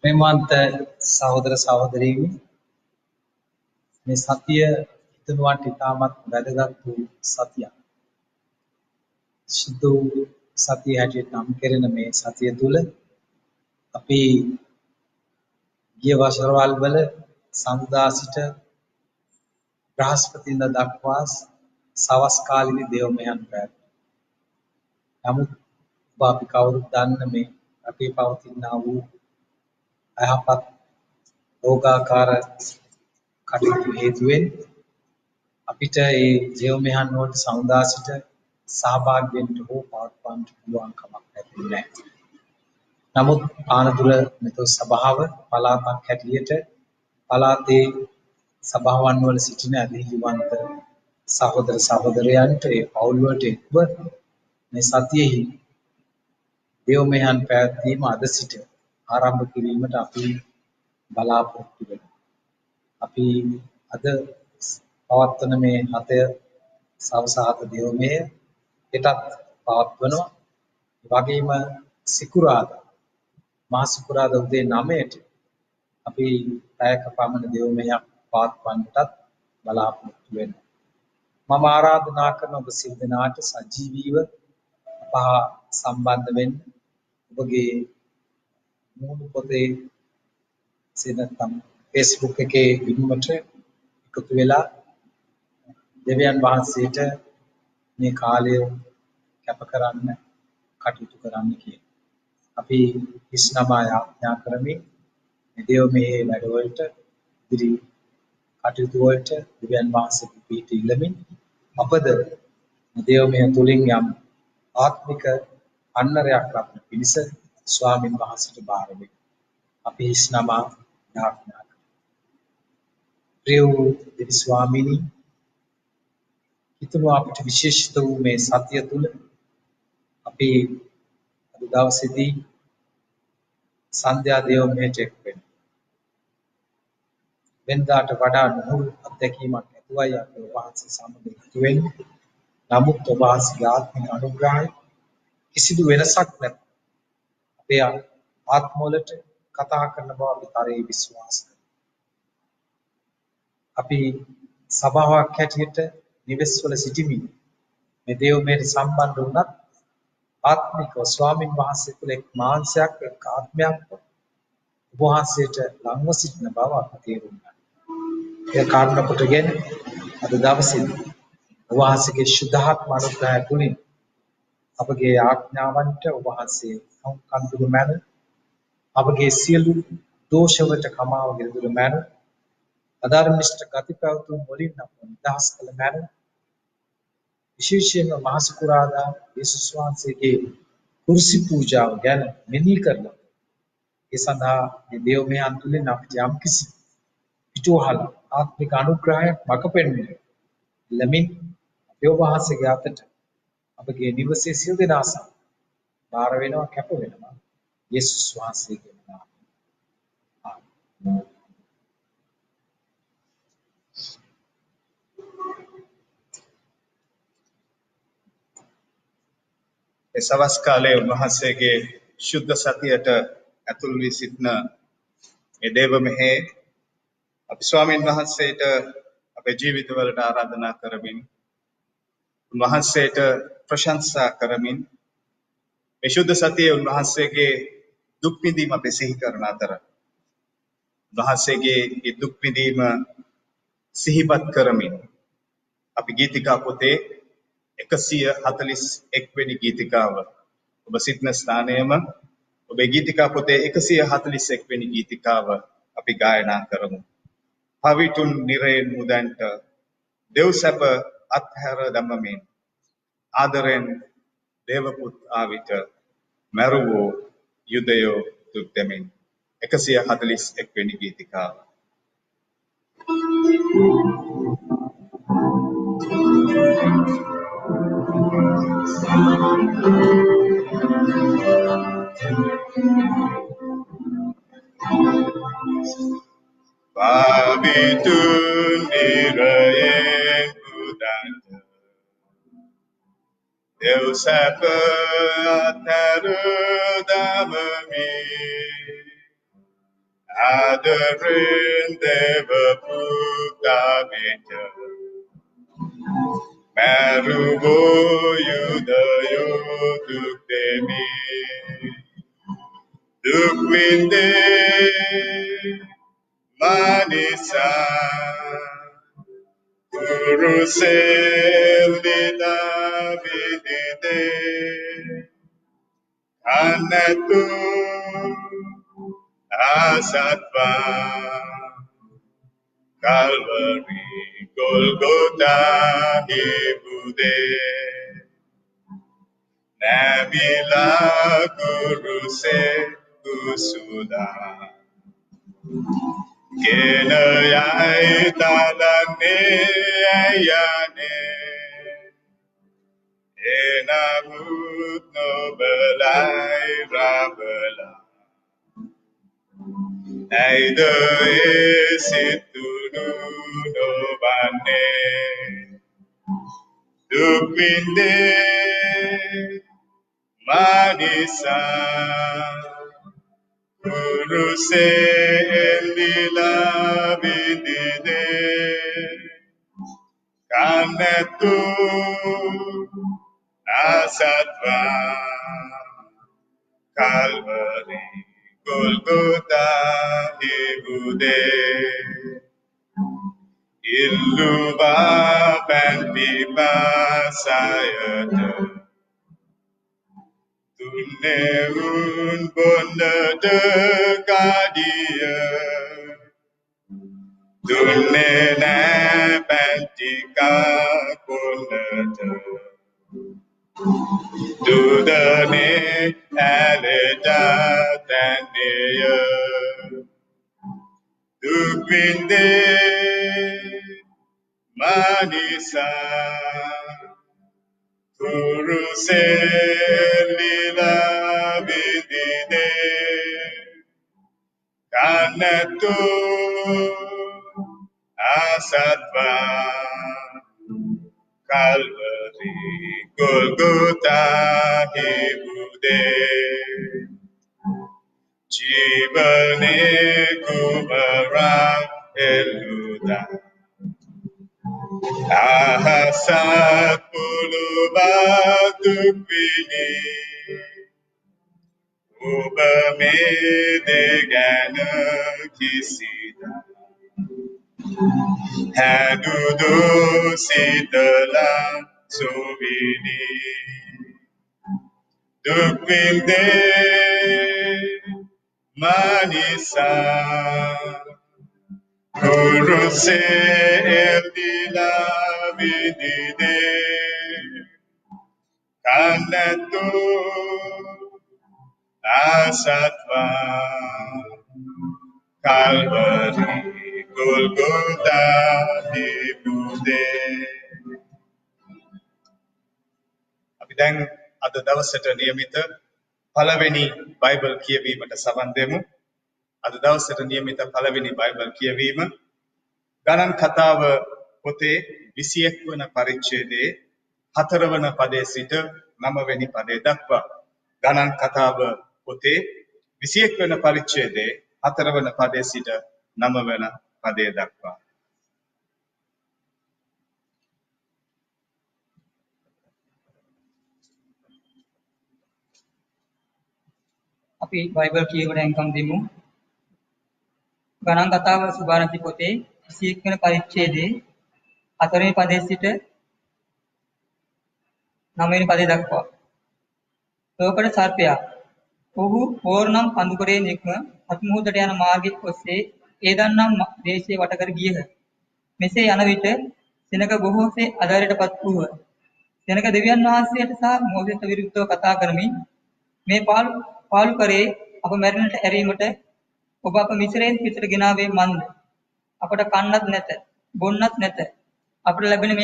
මෙමන්ත සහෝදර සහෝදරීනි මේ සතිය හිතනුවන්ට ඉතාමත් වැදගත් වූ සතියක්. සුදු සතිය හැටියට නම් කෙරෙන මේ සතිය තුළ අපි ගිය වසරවල් වල සඳුදා සිට බ්‍රහස්පතින්දා දක්වා සවස් කාලීන දේවමයන් පැවැත්වුවා. නමුත් අපි කවුරුත් දන්න මේ අපේ පවතිනා වූ අයහපත් රෝගාකාර කටයුතු හේතුවෙන් අපිට මේ දේවමයන් වලට සඳුදා සිට සහභාගී වෙන්න හෝ පවත්වන්න පුළුවන් කමක් නැතිනේ. නමුත් ආනතුර මෙතන සභාව පළාතක් හැටියට පළාතේ සභාවන් වල සිටින අධිජීවන්ත සහෝදර සහෝදරයන්ට ඒ පවුල් වලට එක්ව මේ සතියෙහි දේවමයන් පැවැත්වීම අද සිට ආරම්භ කිරීමට අපි බලාපොරොත්තු වෙනවා. අපි අද පවත්වන මේ 7 සවස 7 දේවමය හෙටත් පවත්වනවා. ඒ වගේම සිකුරාදා මහ සිකුරාදා උදේ 9ට අපි පැයක පමණ දේවමයක් පවත්වන්නටත් බලාපොරොත්තු වෙනවා. මම ආරාධනා කරන ඔබ සිල් දෙනාට සජීවීව අපහ සම්බන්ධ වෙන්න ඔබගේ මූණු පොතේ සෙනතම් Facebook එකේ විනුමට එකතු වෙලා දෙවියන් වහන්සේට මේ කාලය කැප කරන්න කටයුතු කරන්න කියන. අපි හිස්නමා යාඥා කරමින් මේ දේවමේ වැඩවලට ඉදිරි කටයුතු වලට දෙවියන් වහන්සේ පිහිට ඉල්ලමින් අපද දේවමය තුලින් යම් ආත්මික අන්නරයක් ලබන පිණිස ස්වාමින් වහන්සේට බාර වෙමු. අපි හිස්නමා යාඥා කරමු. ප්‍රිය වූ දෙවි ස්වාමීනි, හිතනවා අපිට විශේෂිත වූ මේ සතිය තුල අපි අද දවසේදී සන්ධ්‍යා දේවමයට එක් වෙනවා. වෙනදාට වඩා නුහුරු අත්දැකීමක් ඇතුවයි අපි ඔබ වහන්සේ සමග එකතු වෙන්නේ. නමුත් ඔබ වහන්සේගේ ආත්මික අනුග්‍රහය කිසිදු වෙනසක් නැත. අපේ ආත්මවලට කතා කරන බව අපි තරයේ විශ්වාස කරනවා. අපි සභාවක් හැටියට නිවෙස්වල සිටිමින් මේ දේවමයට සම්බන්ධ වුණත් ආත්මිකව ස්වාමින් වහන්සේ තුළ එක් මාංශයක් එක් ආත්මයක් ඔබ වහන්සේට ලංව සිටින බව අපි තේරුම් ගන්නවා. ඒ කාරණා කොටගෙන අද දවසේදී ඔබ වහන්සේගේ ශුද්ධාත්ම අනුග්‍රහය තුලින් අපගේ ආඥාවන්ට ඔබ වහන්සේ කන්දුරු මැන අපගේ සියලු දෝෂවලට කමාව ගෙදුරු මැන අධර්මිෂ්ඨ ගති පැවතුම් වලින් අප නිදහස් කළ මැන විශේෂයෙන්ම මහ සිකුරාදා යේසුස් වහන්සේගේ කුරුසි පූජාව ගැන මෙනෙහි කරලා ඒ සඳහා මේ දේවමයන් තුලින් අපිට යම්කිසි පිටුවහල ආත්මික අනුග්‍රහයක් මඟ පෙන්වන්නේ ළමින් අපේ ඔබ වහන්සේගේ අතට අපගේ නිවසේ සියලු දෙනා සමග බාර වෙනවා කැප වෙනවා යේසුස් වහන්සේගේ නාමයෙන්. ආමේන්. සවස් කාලයේ උන්වහන්සේගේ ශුද්ධ සතියට ඇතුල් වී සිටින මේ දේවමෙහි අපි ස්වාමීන් වහන්සේට අපේ ජීවිතවලට ආරාධනා කරමින් උන්වහන්සේට ප්‍රශංසා කරමින් මේ ශුද්ධ සතියේ උන්වහන්සේගේ දුක් විඳීම අපි සිහි කරන අතර උන්වහන්සේගේ මේ දුක් විඳීම සිහිපත් කරමින් අපි ගීතිකා පොතේ 141 වෙනි ගීතිකාව ඔබ සිටින ස්ථානයේම ඔබේ ගීතිකා පොතේ 141 වෙනි ගීතිකාව අපි ගායනා කරමු. පවිතුන් නිරයෙන් මුදන්ට දෙව්සැප අත්හැර දමමින් ආදරෙන් දේවපුත් ආවිත මරුවෝ යුදයෝ දුක් දෙමින් 141 වෙනි ගීතිකාව. Pavitun nirayen udanta Deusapa athara damami ආදරෙන් දෙවපු දාවිත මරුවෝ යුදයෝ දුක් දෙමි දුක් විඳේ Manisa Kurusela Vidide Anatu Asatva Calvary Golgotha Ibude Nabila Kuruse Kusuda Kenayai talane ayane enamut no belai rabela aido esitunu no bane dupinde manisa Kuruse elila vidide kanetu asatva Calvary Golgotha ibude illuva panpipa sayata Tuneun bonda de gadia Tunena pantika bonda Dudane aleda tanea Dupinde manisa Kuruse lila vidide Kanatu asatva Calvary Golgotha ibude Jibane kumara eluda Ahasat pulubadukvini Ubamedegana kisida Hadudu sitala suvini Dukvinde manisa Kuruse eldila vidide Kanatu asatva Calvary Golgotha ibude අපි දැන් අද දවසට નિયમિત පළවෙනි Bible කියවීමට සවන් දෙමු. අද දවසට નિયમિત පළවෙනි බයිබල් කියවීම ගණන් කතාව පොතේ 21 වන පරිච්ඡේදයේ 4 වන පදයේ සිට 9 වෙනි පදය දක්වා. ගණන් කතාව පොතේ 21 වන පරිච්ඡේදයේ 4 වන පදයේ සිට 9 වන පදය දක්වා. අපි බයිබල් කියවන එන්කම් දෙමු. ගණන් කතාව සුභාරම්භ පොතේ 21 වෙනි පරිච්ඡේදයේ 4 වෙනි පදයේ සිට 9 වෙනි පදය දක්වා. ලෝකඩ සර්පයා ඔහු පෝරනම් කඳුකරේ නික්ම අත්මුහුදට යන මාර්ගයේ ඔස්සේ ඒදන්නම් දේශයේ වට කර ගියහ. මෙසේ යන විට සෙනඟ බොහෝසේ අධෛර්යයටපත් වූහ. සෙනඟ දෙවියන් වහන්සේට සහ මෝසෙට විරුද්ධව කතා කරමින් මේ පාලු කරේ අප මැරෙන්නට ඇරීමට ඔබ අප මිශ්‍රයෙන් පිටට ගෙනාවේ මන්ද? අපට කන්නත් නැත, බොන්නත් නැත. අපට ලැබෙන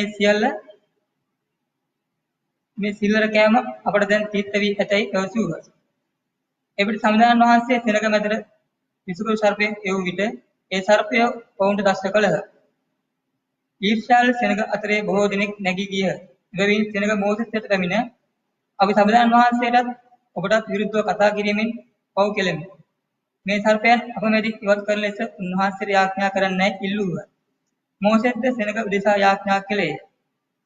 මේ සිල්වර කෑම අපට දැන් තීත්ත වී ඇතැයි පැවසූහ. එවිට සමිඳාන් වහන්සේ සෙනඟ මැදට විසුකු සර්පයෙක් එවූ විට ඒ සර්පය ඔවුන්ට දෂ්ට කළහ. ඊර්ෂ්‍යාල සෙනඟ අතරේ බොහෝ දෙනෙක් නැගී ගියහ. එබැවින් සෙනඟ මෝසෙස්ට පැමිණ අපි සමිඳාන් වහන්සේටත් ඔබටත් විරුද්ධව කතා කිරීමෙන් පව් කෙලෙමු. මේ සර්පයන් අප මෙදි ඉවත් කරන ලෙස උන්වහන්සේට යාඥා කරන්නයි ඉල්ලූහ. මෝසෙස්ද සෙනඟ උදෙසා යාඥා කළේය.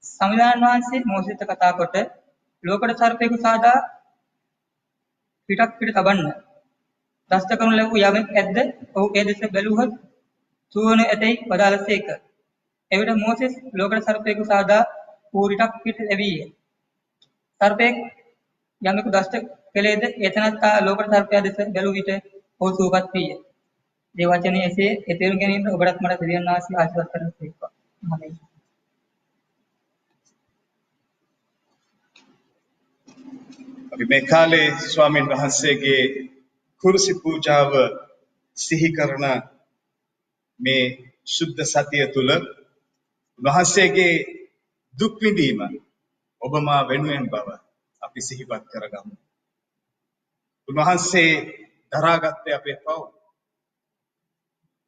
සමිඳානන් වහන්සේ මෝසෙස්ට කතා කොට ලෝකඩ සර්පයෙකු සාදා පිට තබන්න. දෂ්ට කරනු ලැබූ යමෙක් ඇද්ද? ඔහු ඒ දෙස බැලුවහොත් සුවන ඇතැයි වදාළසේක. එවිට මෝසෙස් ලෝකඩ සර්පයෙකු සාදා ඌරිටක් පිට ලැබීය. සර්පයෙක් යමෙකු දෂ්ට කළේද ඒ තැනැත්තා ලෝකඩ සර්පයා දෙස බැලූ විට ඔහු සුවපත් විය. මේ වචනේ එසේ තේරුම් ගැනීමට ඔබටත් මට දෙවියන් වහන්සේ ආශිර්වාද කරන සේක්වා. ආමේන්. අපි මේ කාලේ ස්වාමීන් වහන්සේගේ කුරුසි පූජාව සිහි කරන මේ සුද්ධ සතිය තුල වහන්සේගේ දුක් විඳීම ඔබ මා වෙනුවෙන් බව අපි සිහිපත් කරගමු. උන්වහන්සේ දරාගත්තේ අපේ පව්.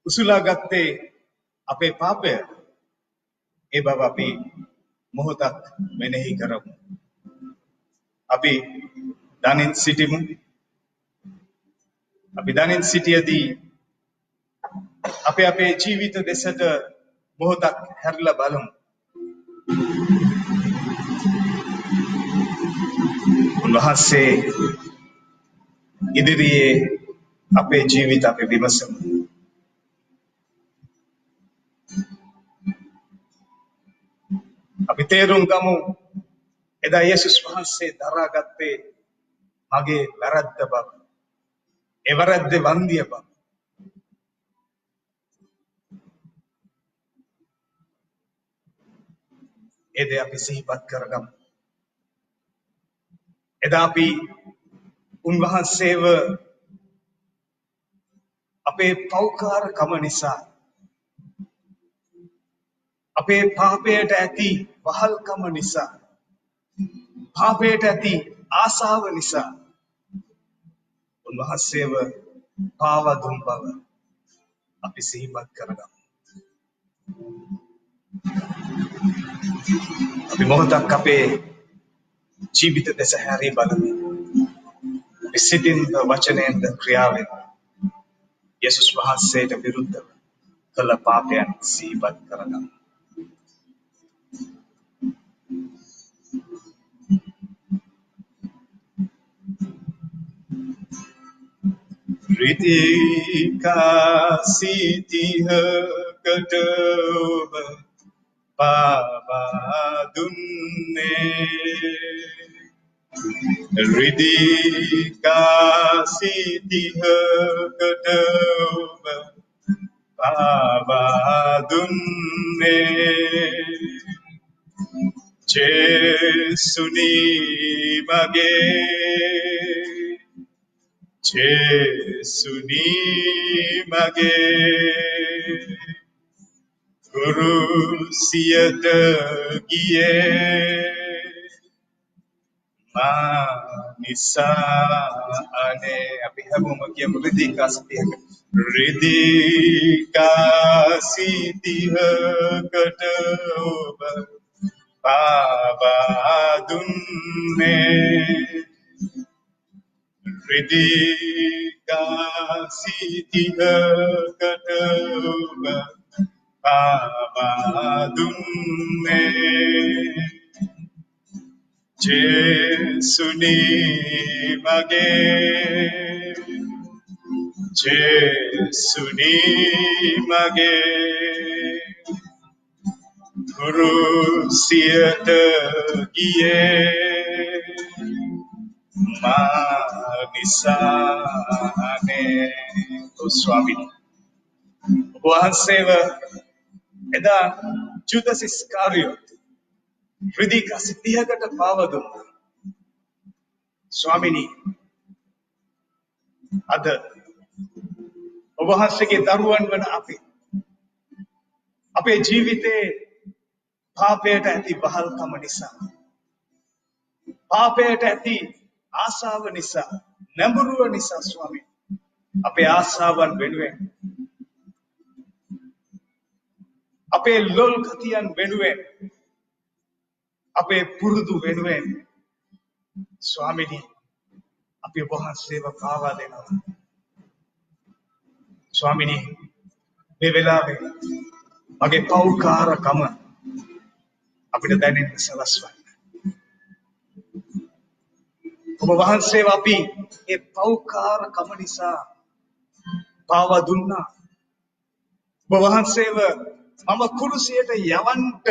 උසුලාගත්තේ අපේ පාපය. ඒ බව අපි මොහොතක් මෙනෙහි කරමු. අපි දනින් සිටිමු. අපි දනින් සිටියදී අපේ ජීවිත දෙසට මොහොතක් හැරිලා බලමු. උන්වහන්සේ ඉදිරියේ අපේ ජීවිත අපි විමසමු. අපි තේරුම් ගමු එදා යේසුස් වහන්සේ දරාගත්තේ මගේ වැරද්ද බව. ඒ වැරද්දේ වන්දිය බව. ඒ දේ අපි සිහිපත් කරගමු. එදා අපි උන්වහන්සේව අපේ පෞකාරකම නිසා අපේ පාපයට ඇති වහල්කම නිසා පාපයට ඇති ආසාව නිසා උන්වහන්සේව පාවා දුන් බව අපි සිහිපත් කරගමු. අපි මොහොතක් අපේ ජීවිත දෙස හැරී බලමු. අපි සිටින වචනයෙන්ද ක්‍රියාවෙන් යේසුස් වහන්සේට විරුද්ධව කළ පාපයන් සිහිපත් කරගමු. රිදිකාසිතිහකට ඔබ පාවා දුන්නේ. රිදිකාසිතිහකට ඔබ පාවා දුන්නේ. ජේසුනි මගේ Jesuni mage kurusiyata giye manisa ane අපි හැමෝම කියමු ridika sitihකට ඔබ පාවා දුන්නේ. Ridika sitihකට ඔබ පාවා දුන්නේ. ජේසුනි මගේ ජේසුනි මගේ කුරුසියට ගියේ මානිසානේ. ස්වාමීනි ඔබ වහන්සේව එදා ජුදස් ඉස්කාරියෝත් රිදික 30කට පාව දුන්නා. ස්වාමීනි අද ඔබ වහන්සේගේ දරුවන් වන අපේ ජීවිතේ පාපයට ඇති බහල්කම නිසා පාපයට ඇති ආශාව නිසා නැඹුරුව නිසා ස්වාමීනි අපේ ආශාවන් වෙනුවෙන් අපේ ලොල් ගතියන් වෙනුවෙන් අපේ පුරුදු වෙනුවෙන් ස්වාමීනි අපි ඔබ වහන්සේව පාවා දෙනවා. ස්වාමිනී මේ වෙලාවේ මගේ පෞකාරකම අපිට දැනෙන්න සලස්වන්න. ඔබ වහන්සේව අපි ඒ පෞකාරකම නිසා පාවා දුන්නා. ඔබ වහන්සේව මම කුරුසියට යවන්ට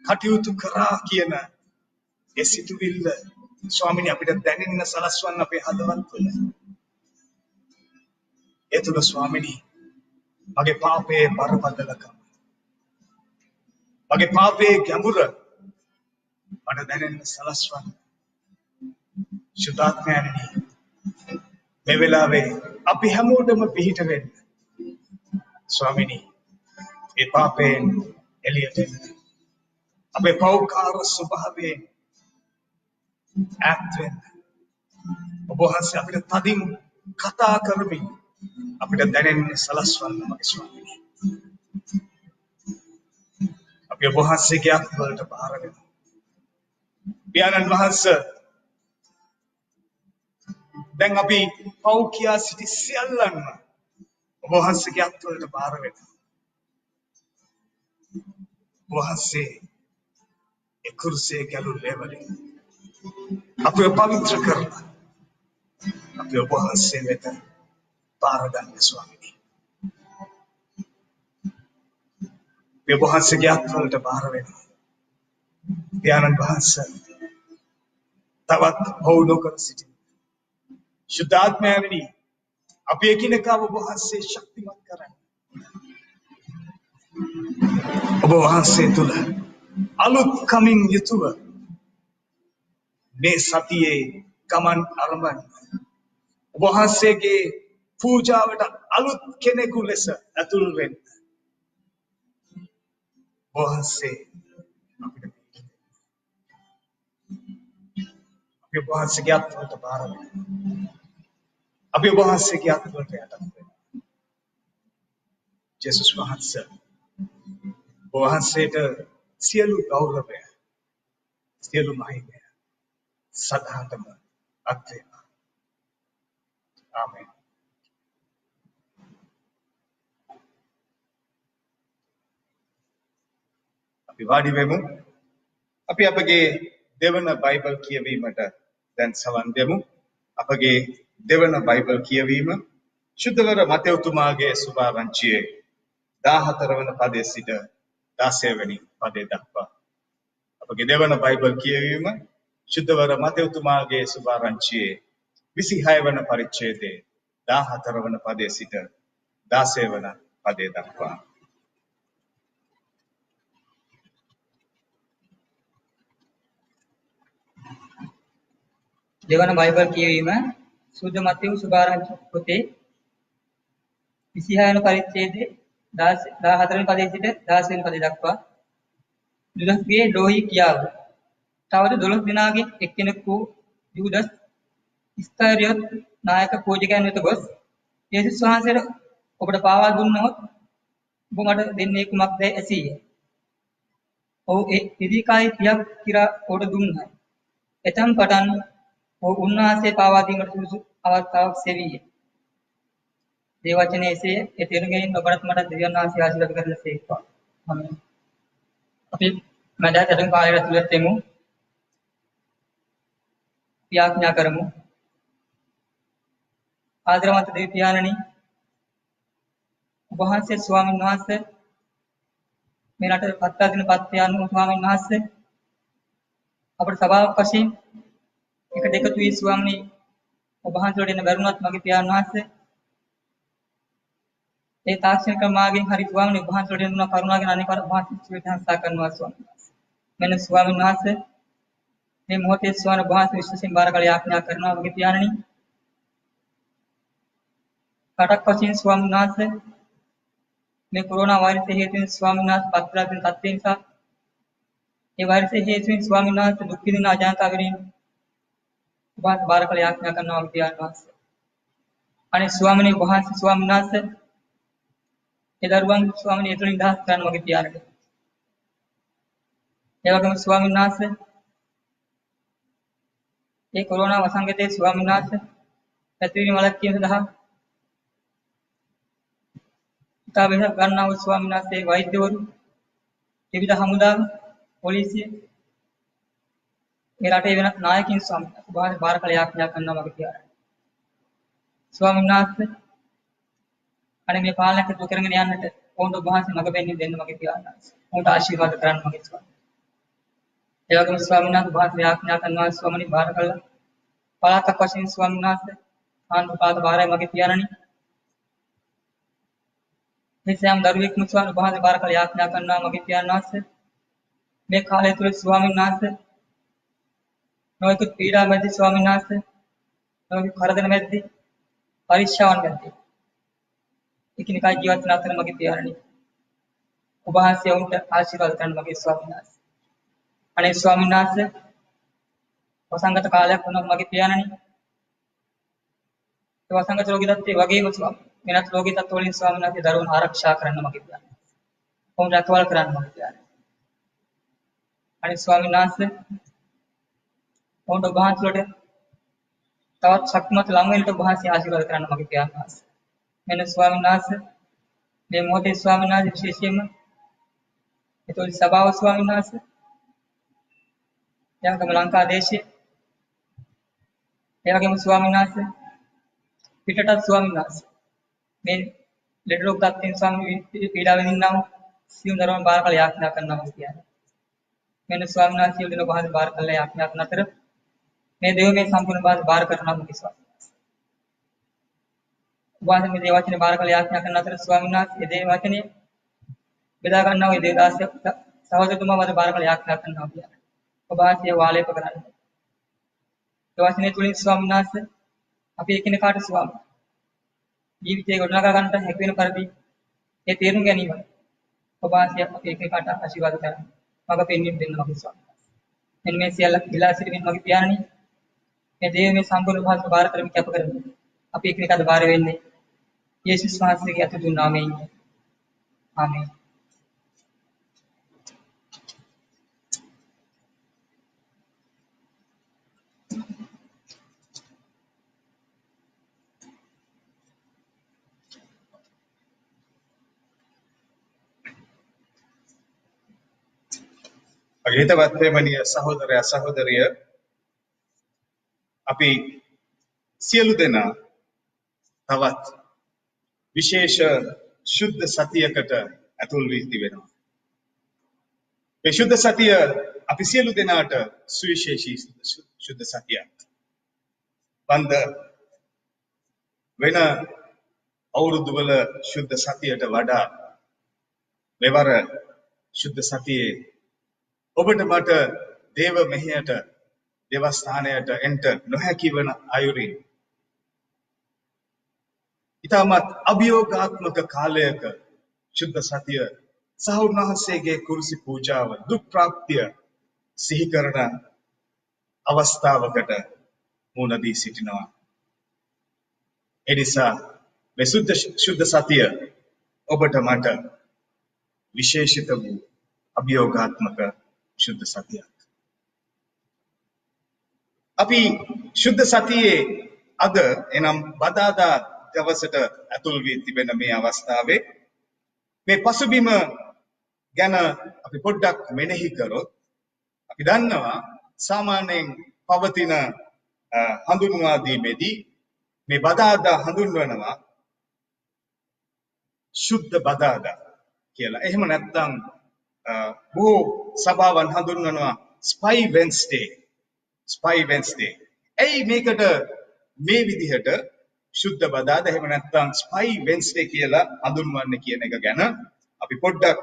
කටයුතු කරා කියන ඒ සිතුවිල්ල ස්වාමිනී අපිට දැනෙන්න සලස්වන්න අපේ හදවත්වල. ඒ තුල ස්වාමිනී මගේ පාපයේ බරපතලකම මගේ පාපයේ ගැඹුර මට දැනෙන්න සලස්වන්න. සුදාත්මයනි මේ වෙලාවේ අපි හැමෝටම පිහිට වෙන්න. ස්වාමිනී මේ පාපයෙන් එළියට එන්න. අපේ පෞකාර ස්වභාවයෙන් ඈත් වෙන්න. ඔබ වහන්සේ අපිට තදින් කතා කරමින් අපිට දැනෙන්න සලස්වන්න මගේ ස්වාමිනී. අපි ඔබ වහන්සේගේ අත්වලට බාර වෙනවා. පියාණන් වහන්සේ දැන් අපි පව් කියා සිටි සියල්ලන්ම ඔබ වහන්සේගේ අත්වලට බාර වෙනවා. ඔබ වහන්සේ ඒ කුරුසියේ ගැලුම් වලින් අපිව පවිත්‍ර කරලා අපි ඔබ වහන්සේ වෙත බාර ගන්න ස්වාමිනී. අපි ඔබ වහන්සේගේ අත්වලට බාර වෙනවා. පියාණන් වහන්සේ තවත් පව් නොකර සිටින්න. සුද්ධාත්මයනි අපි එකිනෙකාව ඔබ වහන්සේ ශක්තිමත් කරන්න. ඔබ වහන්සේ තුල අලුත් කමින් යුතුව මේ සතියේ ගමන් අරඹන්න. ඔබ වහන්සේගේ පූජාවට අලුත් කෙනෙකු ලෙස ඇතුල් වෙන්න. ඔබ වහන්සේ අපිට අපි ඔබ වහන්සේගේ අත්වලට බාර වෙනවා. අපි ඔබ වහන්සේගේ අත්වලට යටත් වෙනවා. ජේසුස් වහන්සේ ඔබ වහන්සේට සියලු ගෞරවය සියලු මහිමය සදාතම අත් වේවා. ආමෙන්. අපි වාඩි වෙමු. අපි අපගේ දෙවන බයිබල් කියවීමට දැන් සවන් දෙමු. අපගේ දෙවන බයිබල් කියවීම ශුද්ධවර මතෙව්තුමාගේ සුභාරංචියේ 14 වන පදයේ සිට 16 වෙනි පදයේ දක්වා. අපගේ දෙවන බයිබල් කියවීම ශුද්ධවර මතෙව්තුමාගේ සුභාරංචියේ 26 වන පරිච්ඡේදයේ 14 වන පදයේ සිට 16 වන පදයේ දක්වා. දෙවන බයිබල් කියවීම සුද්ධ මතෙව් සුභාරංචි පොතේ 26 වන පරිච්ඡේදයේ 14 වෙනි පදයේ සිට 16 වෙනි පදය දක්වා. යුදස්ගේ ලෝහි කියාව. තවද 12 දෙනාගේ එක්කෙනෙකු යුදස් ඉස්කාරියොත් නායක පූජකයන් වෙත ගොස් යේසුස් වහන්සේට ඔබට පාවා දුන්නොත් ඔබ මට දෙන්නේ කුමක්ද ඇසීය. ඔහු ඒ පිරිකායි 30ක් කිරා කොට දුන්නා. එතම් පටන් ඔහු උන්වහන්සේ පාවා දීමට සුදුසු අවස්ථාවක් සෙවීය. ඒ වචනේ එසේ ඒ තේරුම්ගෙන ඔබට මට දෙවියන් වහන්සේ ආශිර්වාද කරන්න සේක්වා. ආමෙන්. අපි මඩ තරුණ කාලයට ඇතුළත් වෙමු. යාඥා කරමු. ආදරවන්ත දෙවි පියාණනි, ඔබ වහන්සේ ස්වාමීන් වහන්සේ මේ රටේ පත්තා දින පත්‍යාණන් ස්වාමීන් වහන්සේ අපේ සභාවක් වශයෙන් එකට එකතු වී ස්වාමීනි ඔබ වහන්සේට එන්න බැරුණත් මගේ පියාණන් වහන්සේ ඒ තාක්ෂණික මාර්ගයෙන් හරි ස්වාමීනි ඔබ වහන්සේට එන්න කරුණාවෙන් අනේක වහන්සේ ජීවිතයන්සා කරනවා ස්වාමීනි. මෙන්න ස්වාමීන් වහන්සේ මේ මොහොතේ ස්වාමීන් වහන්සේ විශ්වාසයෙන් බාරගල යාඥා කරනවා මගේ පියාණනි. කටක් වශයෙන් ස්වාමීන් වහන්සේ මේ කොරෝනා වෛරසය හේතුවෙන් ස්වාමීන් වහන්සේ පත්වලා තියෙන තත්ත්වය නිසා ඒ වෛරසය හේතුවෙන් ස්වාමීන් වහන්සේ දුක් විඳින අජාන්තාවරින් ඔබ වහන්සේ බාරකල යාඥා කරනවා මගේ පියාණන් වහන්සේ. අනේ ස්වාමීනි ඔබ වහන්සේ ස්වාමීන් වහන්සේ ඒ දරුවන් ස්වාමීනි එතුලින් දහස් ගන්න මගේ පියාණනි. ඒ වගේම ස්වාමීන් වහන්සේ ඒ කොරෝනා වසංගතයේ ස්වාමීන් වහන්සේ පැතිරීම වළක්වීම සඳහා ඉතා වෙනස් ගන්නා වූ ස්වාමීන් වහන්සේ වෛද්‍යවරු, ත්‍රිවිධ හමුදාව, පොලිසිය, මේ රටේ වෙනත් නායකින් ස්වාමීන් වහන්සේ බාර කළ යාඥා කරනවා මගේ පියාණන්. ස්වාමීන් වහන්සේ අනේ මේ පාලනය කටයුතු කරගෙන යන්නට ඔවුන්ට ඔබ වහන්සේ මඟ පෙන්වීම දෙන්න මගේ පියාණන්. ඔවුන්ට ආශිර්වාද කරන්න මගේ ස්වාමීන්. ඒ වගේම ස්වාමීන් වහන්සේ වහන්සේ යාඥා කරනවා ස්වාමීනි බාර කළා. පළාතක් වශයෙන් ස්වාමීන් වහන්සේ ආන්දපාත බාරයි මගේ පියාණනි. මේ සෑම දරුවෙක්ම ස්වාමීන් වහන්සේ බාර කළ යාඥා කරනවා මගේ පියාණන් වහන්සේ. මේ කාලය තුල ස්වාමීන් වහන්සේ නොයෙකුත් පීඩා මැද්දේ ස්වාමීන් වහන්සේ නොයෙකුත් කරදර මැද්දේ පරීක්ෂාවන් මැද්දේ එකිනෙකා ජීවත් වෙන අතර මගේ පියාණනි ඔබ වහන්සේ වුන්ට ආශිර්වාද කරන්න මගේ ස්වාමීන් වහන්සේ. අනේ ස්වාමීන් වහන්සේ වසංගත කාලයක් වුණා මගේ පියාණනි. ඒ වසංගත රෝගී තත්ත්වයේ වගේම වෙනත් රෝගී තත්ත්ව වලින් ස්වාමීන් වහන්සේ දරුවන් ආරක්ෂා කරන්න මගේ පියාණනි. ඔවුන් රැකවල් කරන්න මගේ පියාණනි. අනේ ස්වාමීන් වහන්සේ ඔවුන්ට ඔබ වහන්සේට තවත් ශක්තිමත් ළඟ වෙන්නට ඔබ වහන්සේ ආශිර්වාද කරන්න මගේ පියාණන් වහන්සේ. මෙන්න ස්වාමීන් වහන්සේ මේ මොහොතේ ස්වාමීන් වහන්සේ විශේෂයෙන්ම ඒතොල් සභාව ස්වාමීන් වහන්සේ යංගම ලංකා දේශයේ ඒ වගේම ස්වාමීන් වහන්සේ පිටටත් ස්වාමීන් වහන්සේ මේ ලෙඩ රෝග තත්ත්වයෙන් ස්වාමීන් පීඩා විඳින්නා වූ සියුම් දරුවන් බාර කළ යාඥා කරනවා මගේ පියාණන්. මෙන්න ස්වාමීන් වහන්සේ උදේ ඔබ වහන්සේ බාර කළ යාඥා කරන අතර මේ දේව මේ සම්පූර්ණ බාර කරනවා මගේ ස්වාමීන් වහන්සේ. ඔබ වහන්සේ මේ දේව වචනේ බාර කළ යාඥා කරන අතර ස්වාමීන් වහන්සේ මේ දේව වචනේ බෙදා ගන්නවා ඒ දේවදාස සහෝදරතුමා වද බාර කළ යාඥා කරනවා කියන්නේ. ඔබ වහන්සේ වාලේප කරන්න. ඒ වචනේ තුලින් ස්වාමීන් වහන්සේ අපි එකිනෙකාට ස්වාමීන් ජීවිතේ ගොඩනගා ගන්නට හැකි වෙන පරිදි ඒ තේරුම් ගැනීම ඔබ වහන්සේ අපි එකිනෙකාට ආශිර්වාද කරන්න. මඟ පෙන්වීම දෙන්න මගේ ස්වාමීන් වහන්සේ. මෙන්න මේ සියල්ල ඉලා සිටින මගේ පියාණනි මේ දේව මේ සම්පූර්ණ භාෂා බාර කරමින් කැප කරමු. අපි එකිනෙකාට බාර වෙන්නේ යේසුස් වහන්සේගේ අතුතු නාමයෙන්. ආමේන්. හිතවත් ප්‍රේමණීය සහෝදරයා සහෝදරිය අපි සියලු දෙනා තවත් විශේෂ ශුද්ධ සතියකට ඇතුල් වී තිබෙනවා. මේ ශුද්ධ සතිය අපි සියලු දෙනාට සුවිශේෂී ශුද්ධ සතියක්. බන්ද වෙන අවුරුදුවල ශුද්ධ සතියට වඩා මෙවර ශුද්ධ සතියේ ඔබට මට දේව මෙහෙයට දේවස්ථානයට එන්ට නොහැකි වන අයුරින් ඊටමත් අභියෝගාත්මක කාලයක ශුද්ධ සතිය සහ උන්වහන්සේගේ කුරුසි පූජාව දුක් ප්‍රාප්තිය සිහි කරන අවස්ථාවකට මුහුණ දී සිටිනවා. එනිසා මේ ශුද්ධ සතිය ඔබට මට විශේෂිත වූ අභියෝගාත්මක ශුද්ධ සතියක්. අපි ශුද්ධ සතියේ අද එනම් බදාදා දවසට ඇතුල් වී තිබෙන මේ අවස්ථාවේ මේ පසුබිම ගැන අපි පොඩ්ඩක් මෙනෙහි කරොත් අපි දන්නවා සාමාන්‍යයෙන් පවතින හඳුන්වා දීමේදී මේ බදාදා හඳුන්වනවා ශුද්ධ බදාදා කියලා. එහෙම නැත්නම් බොහෝ සභාවන් හඳුන්වනවා ස්පයි වෙන්ස්ඩේ. ස්පයි වෙන්ස්ඩේ. ඇයි මේකට මේ විදිහට ශුද්ධ බදාදා එහෙම නැත්නම් ස්පයි වෙන්ස්ඩේ කියලා හඳුන්වන්නේ කියන එක ගැන අපි පොඩ්ඩක්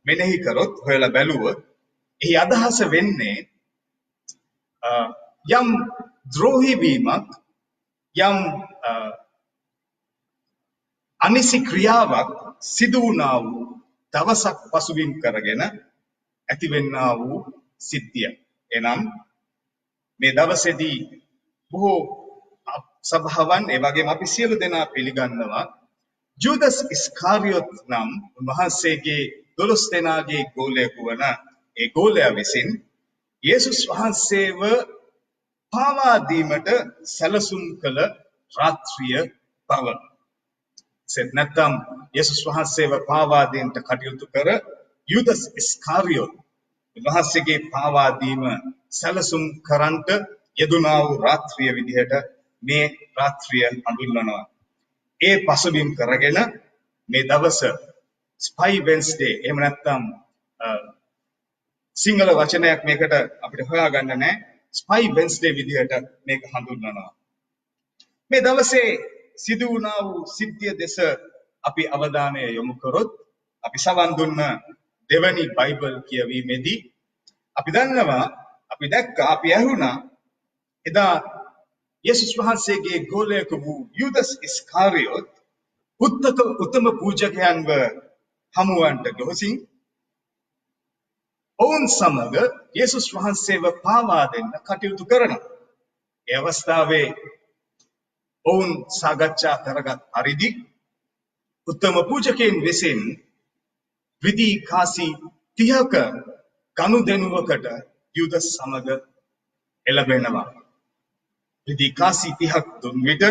මෙනෙහි කරොත් හොයලා බැලුවොත් එහි අදහස වෙන්නේ යම් ද්‍රෝහී වීමක් යම් අනිසි ක්‍රියාවක් සිදු වුණා වූ දවසක් පසුබිම් කරගෙන ඇතිවෙන්නා වූ සිද්ධිය. එනම් මේ දවසේදී බොහෝ සභාවන් ඒ වගේම අපි සියලු දෙනා පිළිගන්නවා ජූදස් ඉස්කාරියොත් නම් උන්වහන්සේගේ 12 දෙනාගේ ගෝලයෙකු වන ඒ ගෝලයා විසින් යේසුස් වහන්සේව පාවා දීමට සැලසුම් කළ රාත්‍රිය බව. සෙත් නැත්තම් යේසුස් වහන්සේව පාවා දෙන්නට කටයුතු කර යුදස් ඉස්කාරියොත් උන්වහන්සේගේ පාවා දීම සැලසුම් කරන්ට යෙදුනා වූ රාත්‍රිය විදිහට මේ රාත්‍රිය හඳුන්වනවා. ඒ පසුබිම් කරගෙන මේ දවස ස්පයි වෙන්ස්ඩේ එහෙම නැත්නම් සිංහල වචනයක් මේකට අපිට හොයාගන්න නැහැ. ස්පයි වෙන්ස්ඩේ විදිහට මේක හඳුන්වනවා. මේ දවසේ සිදු වුණා වූ සිද්ධිය දෙස අපි අවධානය යොමු කරොත් අපි සවන් දුන්න දෙවැනි බයිබල් කියවීමේදී අපි දන්නවා අපි දැක්කා අපි ඇහුණා එදා යේසුස් වහන්සේගේ ගෝලයෙකු වූ යුදස් ඉස්කාරියොත් උත්තම පූජකයන්ව හමුවන්නට ගොසින් ඔවුන් සමග යේසුස් වහන්සේව පාවා දෙන්න කටයුතු කරනවා. ඒ අවස්ථාවේ ඔවුන් සාකච්ඡා කරගත් පරිදි උත්තම පූජකයන් විසින් විධි කාසි 30ක ගනුදෙනුවකට යුදස් සමග එළඹෙනවා. විධි කාසි 30ක් දුන් විට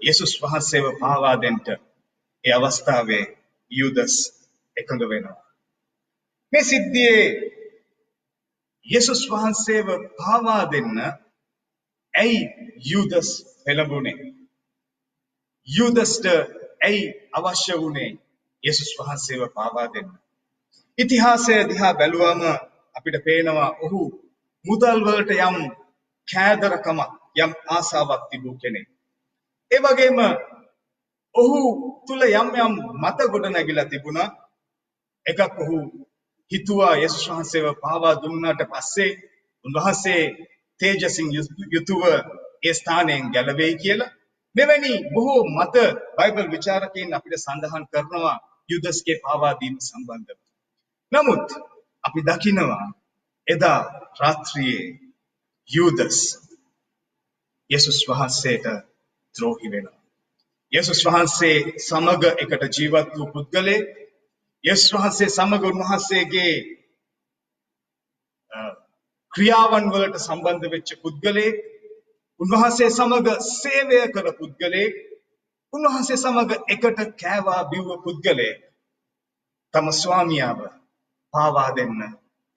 යේසුස් වහන්සේව පාවා දෙන්න ඒ අවස්ථාවේ යුදස් එකඟ වෙනවා. මේ සිද්ධියේ යේසුස් වහන්සේව පාවා දෙන්න ඇයි යුදස් පෙළඹුණේ? යුදස්ට ඇයි අවශ්‍ය වුණේ යේසුස් වහන්සේව පාවා දෙන්න? ඉතිහාසය දිහා බැලුවම අපිට පේනවා ඔහු මුදල් වලට යම් කෑදරකමක් යම් ආසාවක් තිබූ කෙනෙක්. ඒ වගේම ඔහු තුල යම් මත ගොඩ නැගිලා තිබුණා. එකක් ඔහු හිතුවා යේසුස් වහන්සේව පාවා දුන්නාට පස්සේ උන්වහන්සේ තේජසින් යුතුව ඒ ස්ථානයෙන් ගැලවෙයි කියලා. මෙවැනි බොහෝ මත බයිබල් විචාරකයන් අපිට සඳහන් කරනවා යුදස්ගේ පාවා දීම සම්බන්ධව. නමුත් අපි දකිනවා එදා රාත්‍රියේ යුදස් යේසුස් වහන්සේට ද්‍රෝහි වෙනවා. යේසුස් වහන්සේ සමග එකට ජීවත් වූ පුද්ගලයෙක්, යේසුස් වහන්සේ සමග උන්වහන්සේගේ ක්‍රියාවන් වලට සම්බන්ධ වෙච්ච පුද්ගලයෙක්, උන්වහන්සේ සමග සේවය කළ පුද්ගලයෙක්, උන්වහන්සේ සමග එකට කෑවා බිව්ව පුද්ගලයෙක් තම ස්වාමියාව පාවා දෙන්න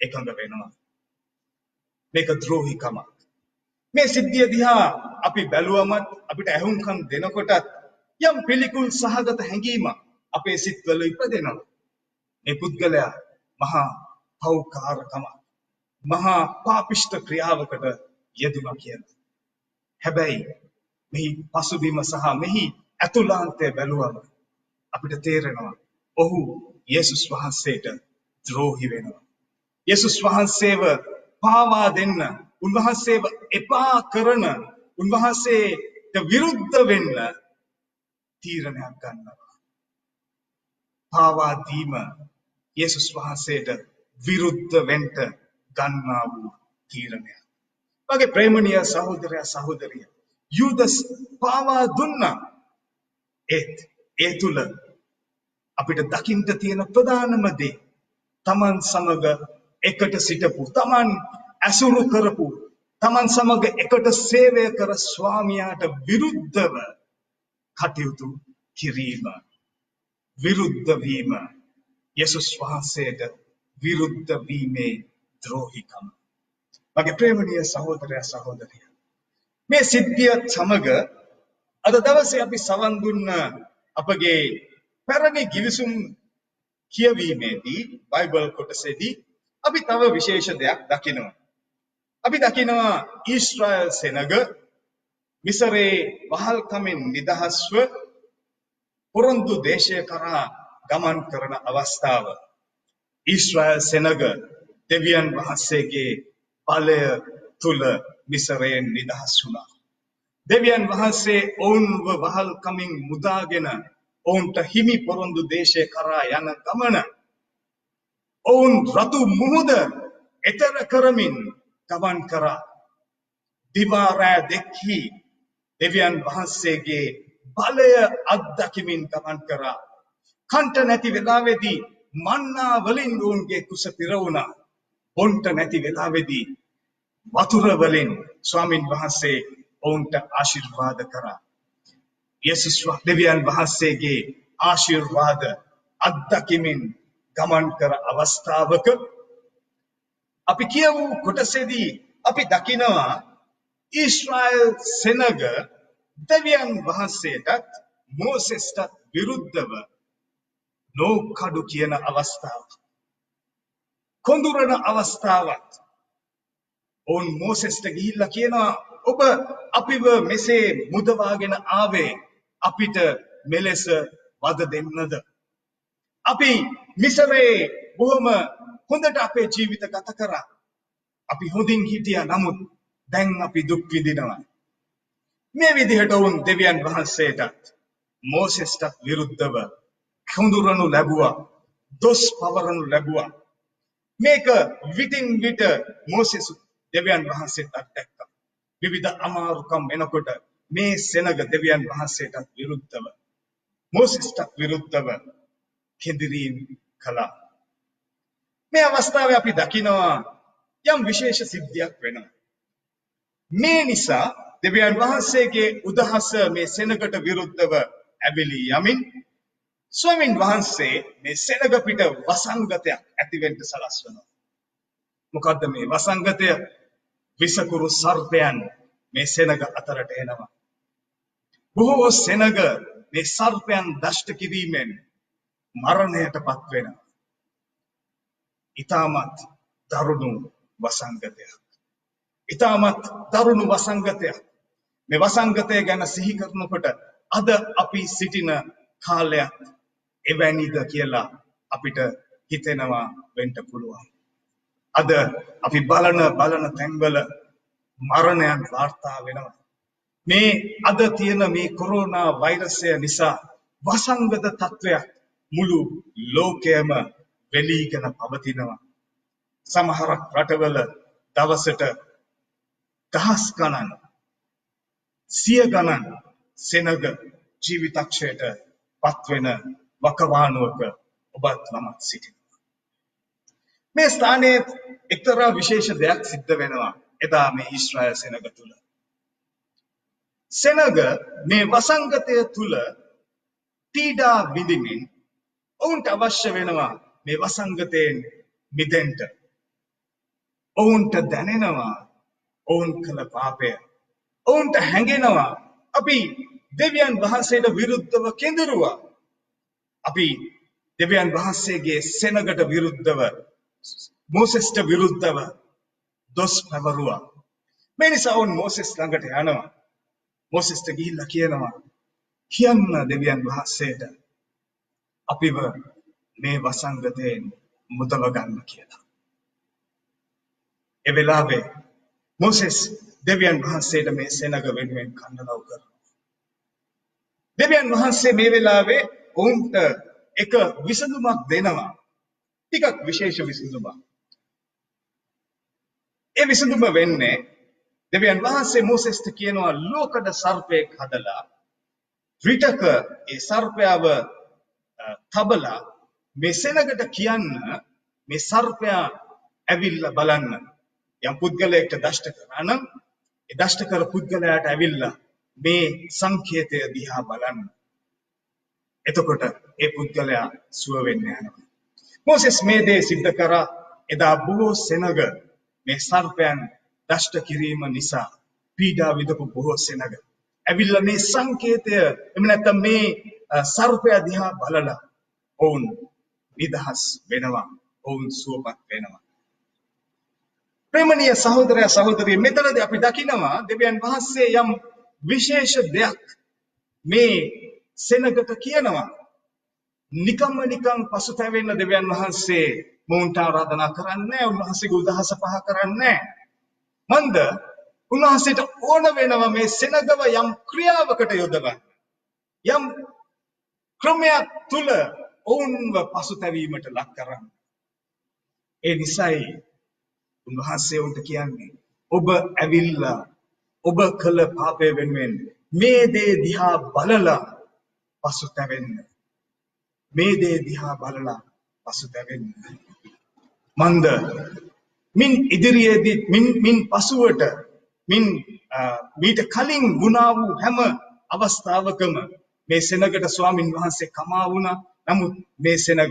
එකඟ වෙනවා. මේක ද්‍රෝහිකමක්. මේ සිද්ධිය දිහා අපි බැලුවමත් අපිට ඇහුම්කම් දෙනකොටත් යම් පිළිකුල් සහගත හැඟීමක් අපේ සිත්වල ඉපදෙනවා. මේ පුද්ගලයා මහා පෞකාරකමක්, මහා පාපිෂ්ඨ ක්‍රියාවකට යෙදුණා කියලා. හැබැයි මෙහි පසුබිම සහ මෙහි ඇතුළාන්තය බැලුවම අපිට තේරෙනවා ඔහු යේසුස් වහන්සේට ද්‍රෝහි වෙනවා. යේසුස් වහන්සේව පාවා දෙන්න, උන්වහන්සේව එපා කරන, උන්වහන්සේට විරුද්ධ වෙන්න තීරණයක් ගන්නවා. පාවා දීම යේසුස් වහන්සේට විරුද්ධ වෙන්න ගන්නා වූ තීරණයක්. මගේ ප්‍රේමණීය සහෝදරයා සහෝදරිය, යුදස් පාවා දුන්නා. ඒ තුල අපිට දකින්න තියෙන ප්‍රධානම දේ තමන් සමග එකට සිටපු, තමන් ඇසුරු කරපු, තමන් සමග එකට සේවය කර ස්වාමියාට විරුද්ධව කටයුතු කිරීම, විරුද්ධ වීම, යේසුස් වහන්සේට විරුද්ධ වීමේ ද්‍රෝහිකම. මගේ ප්‍රේමණීය සහෝදරයා සහෝදරිය, මේ සිද්ධිය සමග අද දවසේ අපි සවන් දුන්න අපගේ පැරණි ගිවිසුම් කියවීමේදී බයිබල් කොටසේදී අපි තව විශේෂ දෙයක් දකිනවා. අපි දකිනවා ඊශ්‍රායල් සෙනග මිසරේ වහල්කමින් නිදහස්ව පොරොන්දු දේශය කරා ගමන් කරන අවස්ථාව. ඊශ්‍රායල් සෙනග දෙවියන් වහන්සේගේ බලය තුල මිසරයෙන් නිදහස් වුණා. දෙවියන් වහන්සේ ඔවුන්ව වහල්කමින් මුදාගෙන ඔවුන්ට හිමි පොරොන්දු දේශය කරා යන ගමන ඔවුන් රතු මුහුද එතර කරමින් ගමන් කරා. දිවා රෑ දෙකෙහි දෙවියන් වහන්සේගේ බලය අත්දැකීමින් ගමන් කරා. කන්ට නැති වෙලාවේදී මන්නා වලින් ඔවුන්ගේ කුස පිරවුණා. බොන්ට නැති වෙලාවේදී වතුර වලින් ස්වාමින් වහන්සේ ඔවුන්ට ආශිර්වාද කරා. යේසුස් දෙවියන් වහන්සේගේ ආශිර්වාද අත්දකිමින් ගමන් කර අවස්ථාවක අපි කියවු කොටසේදී අපි දකිනවා ඊශ්‍රායල් සෙනග දෙවියන් වහන්සේටත් මෝසෙස්ටත් විරුද්ධව නෝකඩු කියන අවස්ථාව කොඳුරන අවස්ථාවක් ඔවුන් මෝසෙස්ට ගිහිල්ලා කියනවා ඔබ අපිව මෙසේ මුදවාගෙන ආවේ අපිට මෙලෙස වද දෙන්නද අපි මිසරේ බොහොම හොඳට අපේ ජීවිත ගත කරා අපි හොඳින් හිටියා නමුත් දැන් අපි දුක් විඳිනවා මේ විදිහට වුන් දෙවියන් වහන්සේටත් මෝසෙස්ට විරුද්ධව කොඳුරනු ලැබුවා දොස් පවරනු ලැබුවා මේක විටින් විට මෝසෙස් දෙවියන් වහන්සේට දැක්කා විවිධ අමාරුකම් එනකොට මේ සෙනග දෙවියන් වහන්සේට විරුද්ධව මෝසෙස්ට විරුද්ධව කෙඳිරීම් කළා මේ අවස්ථාවේ අපි දකිනවා යම් විශේෂ සිද්ධියක් වෙනවා මේ නිසා දෙවියන් වහන්සේගේ උදහස මේ සෙනගට විරුද්ධව ඇවිලි යමින් ස්වාමින් වහන්සේ මේ සෙනග පිට වසංගතයක් ඇතිවෙන්න සලස්වනවා මොකද්ද මේ වසංගතය විසකුරු සර්පයන් මේ සෙනග අතරට එනවා බොහෝ සෙනග මේ සර්පයන් දෂ්ට කිරීමෙන් මරණයටපත් වෙනවා ඊටමත් දරුණු වසංගතයක් ඊටමත් දරුණු වසංගතයක් මේ වසංගතය ගැන සිහි කරනකොට අද අපි සිටින කාලයක් එවැනිද කියලා අපිට හිතෙනවා වෙන්න පුළුවන් අද අපි බලන තැන්වල මරණයන් වාර්තා වෙනවා මේ අද තියෙන මේ කොරෝනා වෛරසය නිසා වසංගත තත්වයක් මුළු ලෝකයම වෙලීගෙන පවතිනවා සමහරක් රටවල දවසට දහස් ගණන් සිය ගණන් සෙනග ජීවිතක්ෂයට පත්වෙන වකවානුවක ඔබත් මමත් සිටිනවා මේ ස්ථානයේ එක්තරා විශේෂ දෙයක් සිද්ධ වෙනවා එදා මේ ඊශ්‍රායල් සෙනග තුල සෙනග මේ වසංගතය තුල පීඩා විඳින්මින් ඔවුන්ට අවශ්‍ය වෙනවා මේ වසංගතයෙන් මිදෙන්න ඔවුන්ට දැනෙනවා ඔවුන් කළ පාපය ඔවුන්ට හැඟෙනවා අපි දෙවියන් වහන්සේට විරුද්ධව කෙඳිරුවා අපි දෙවියන් වහන්සේගේ සෙනගට විරුද්ධව මෝසෙස්ට විරුද්ධව දොස් පැවරුවා මේ නිසා ඔවුන් මෝසෙස් ළඟට යනවා මෝසෙස්ට ගිහිල්ලා කියනවා කියන්න දෙවියන් වහන්සේට අපිව මේ වසංගතයෙන් මුදව ගන්න කියලා ඒ වෙලාවේ මෝසෙස් දෙවියන් වහන්සේට මේ සෙනග වෙනුවෙන් කන්නලව් කරනවා දෙවියන් වහන්සේ මේ වෙලාවේ ඔවුන්ට එක විසඳුමක් දෙනවා ටිකක් විශේෂ විසඳුමක් ඒ විසඳුම වෙන්නේ දෙවියන් වහන්සේ මෝසෙස්ට කියනවා ලෝකඩ සර්පයෙක් හදලා විතක ඒ සර්පයාව තබලා මේ සෙනගට කියන්න මේ සර්පයා ඇවිල්ලා බලන්න යම් පුද්ගලයෙක්ට දෂ්ට කරා නම් ඒ දෂ්ට කර පුද්ගලයාට ඇවිල්ලා මේ සංකේතය දිහා බලන්න එතකොට ඒ පුද්ගලයා සුව වෙන්න යනවා මෝසෙස් මේ දේ සිද්ධ කරා එදා බොහෝ සෙනග මේ සර්පයන් දෂ්ට කිරීම නිසා පීඩා විඳපු බොහෝ සෙනග ඇවිල්ලා මේ සංකේතය එමු නැත්නම් මේ සර්පයා දිහා බලලා ඔවුන් නිදහස් වෙනවා ඔවුන් සුවපත් වෙනවා ප්‍රේමණීය සහෝදරයා සහෝදරිය මෙතනදී අපි දකිනවා දෙවියන් වහන්සේ යම් විශේෂ දෙයක් මේ සෙනගට කියනවා නිකම් පසුතැවෙන්න දෙවියන් වහන්සේ මොවුන්ට ආරාධනා කරන්නේ උන්වහන්සේගේ උදහස පහ කරන්නේ මන්ද උන්වහන්සේට ඕන වෙනවා මේ සෙනගව යම් ක්‍රියාවකට යොදවන්න යම් ක්‍රමයක් තුල ඔවුන්ව පසුතැවීමට ලක් කරන්න ඒ නිසායි උන්වහන්සේ උන්ට කියන්නේ ඔබ ඇවිල්ලා ඔබ කළ පාපය වෙනුවෙන් මේ දේ දිහා බලලා පසුතැවෙන්න මේ දේ දිහා බලලා පසුතැවෙන්න මන්ද මින් ඉදිරියේදී මින් පසුවට මින් මීට කලින් වුණා වූ හැම අවස්ථාවකම මේ සෙනගට ස්වාමින් වහන්සේ කමා වුණා. නමුත් මේ සෙනග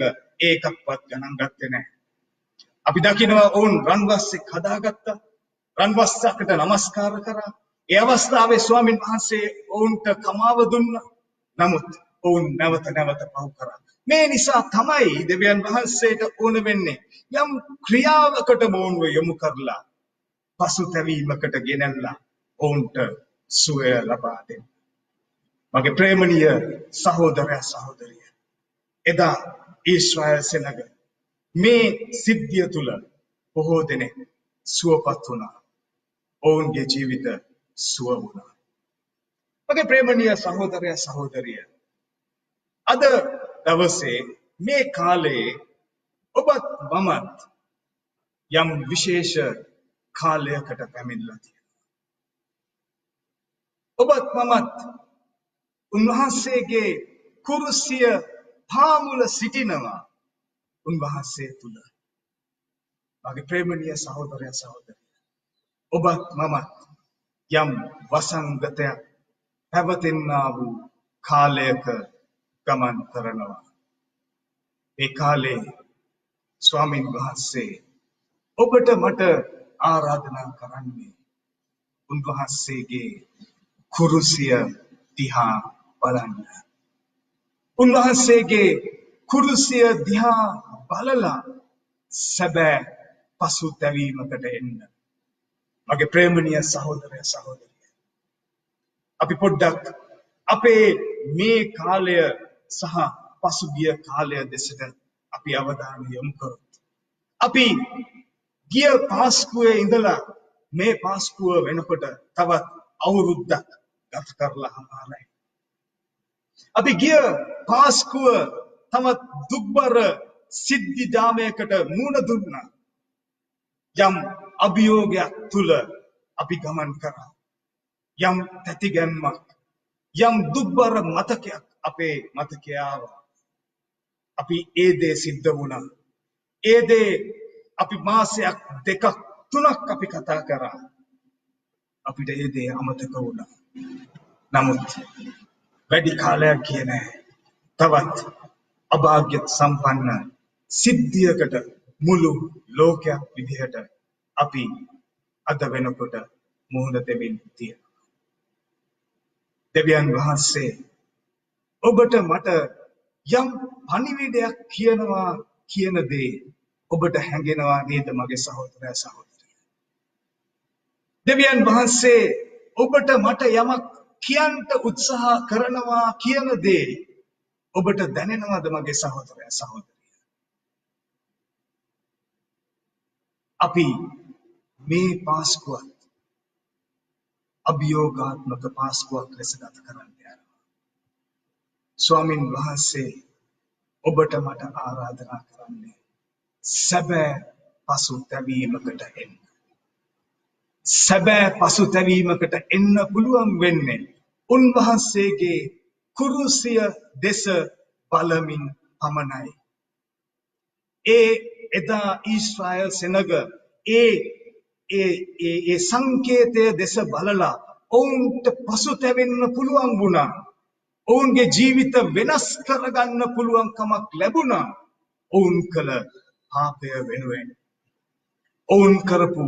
ඒකක්වත් ගණන් ගත්තේ නැහැ. අපි දකිනවා ඔවුන් රන්වස්සෙක් හදාගත්තා. රන්වස්සකට නමස්කාර කරා. ඒ අවස්ථාවේ ස්වාමින් වහන්සේ ඔවුන්ට කමාව දුන්නා. නමුත් ඔවුන් නැවත නැවත පව් කරා. මේ නිසා තමයි දෙවියන් වහන්සේට ඕන වෙන්නේ යම් ක්‍රියාවකට ඔවුන්ව යොමු කරලා පසුතැවීමකට ගෙනල්ලා ඔවුන්ට සුවය ලබා දෙන්න. මගේ ප්‍රේමණීය සහෝදරයා සහෝදරිය, එදා ඊශ්‍රායල් සෙනග මේ සිද්ධිය තුල බොහෝ දෙනෙක් සුවපත් වුණා. ඔවුන්ගේ ජීවිත සුව වුණා. මගේ ප්‍රේමණීය සහෝදරයා සහෝදරිය, අද දවසේ මේ කාලේ ඔබත් මමත් යම් විශේෂ කාලයකට පැමිණලා තියෙනවා. ඔබත් මමත් උන්වහන්සේගේ කුරුසිය පාමුල සිටිනවා උන්වහන්සේ තුල. මගේ ප්‍රේමණීය සහෝදරයා සහෝදරිය, ඔබත් මමත් යම් වසංගතයක් පැවතෙන්නා වූ කාලයක ගමන් කරනවා. මේ කාලේ ස්වාමින් වහන්සේ ඔබට මට ආරාධනා කරන්නේ උන්වහන්සේගේ කුරුසිය දිහා බලන්න. උන්වහන්සේගේ කුරුසිය දිහා බලලා සැබෑ පසුතැවීමකට එන්න. මගේ ප්‍රේමණීය සහෝදරය සහෝදරිය, අපි පොඩ්ඩක් අපේ මේ කාලය සහ පසුගිය කාලය දෙසට අපි අවධානය යොමු කරොත්, අපි ගිය පාස්කුවේ ඉඳලා මේ පාස්කුව වෙනකොට තවත් අවුරුද්දක් ගත කරලා හමාරයි. අපි ගිය පාස්කුව තවත් දුක්බර සිද්ධිදාමයකට මුහුණ දුන්නා. යම් අභියෝගයක් තුල අපි ගමන් කරා. යම් තැතිගැන්මක්, යම් දුක්බර මතකයක් අපේ මතකයේ ආවා. අපි ඒ දේ සිද්ධ වුණා. ඒ දේ අපි මාසයක් දෙකක් තුනක් අපි කතා කරා. අපිට ඒ දේ අමතක වුණා. නමුත් වැඩි කාලයක් ගියේ නැහැ. තවත් අභාග්‍ය සම්පන්න සිද්ධියකට මුළු ලෝකයක් විදිහට අපි අද වෙනකොට මුහුණ දෙමින් තියෙනවා. දෙවියන් වහන්සේ ඔබට මට යම් පණිවිඩයක් කියනවා කියන දේ ඔබට හැඟෙනවා නේද මගේ සහෝදරයා සහෝදරිය? දෙවියන් වහන්සේ ඔබට මට යමක් කියන්න උත්සාහ කරනවා කියන දේ ඔබට දැනෙනවද මගේ සහෝදරයා සහෝදරිය? අපි මේ පාස්කුවත් අභියෝගාත්මක පාස්කුවක් ලෙස ගත කරන්න යනවා. ස්වාමින් වහන්සේ ඔබට මට ආරාධනා කරන්නේ සැබෑ පසුතැවීමකට එන්න. සැබෑ පසුතැවීමකට එන්න පුළුවන් වෙන්නේ උන්වහන්සේගේ කුරුසිය දෙස බලමින් පමණයි. එදා ඊශ්‍රායල් සෙනග ඒ සංකේතය දෙස බලලා ඔවුන්ට පසුතැවෙන්න පුළුවන් වුණා. ඔවුන්ගේ ජීවිත වෙනස් කරගන්න පුළුවන් කමක් ලැබුණා. ඔවුන් කළ පාපය වෙනුවෙන්, ඔවුන් කරපු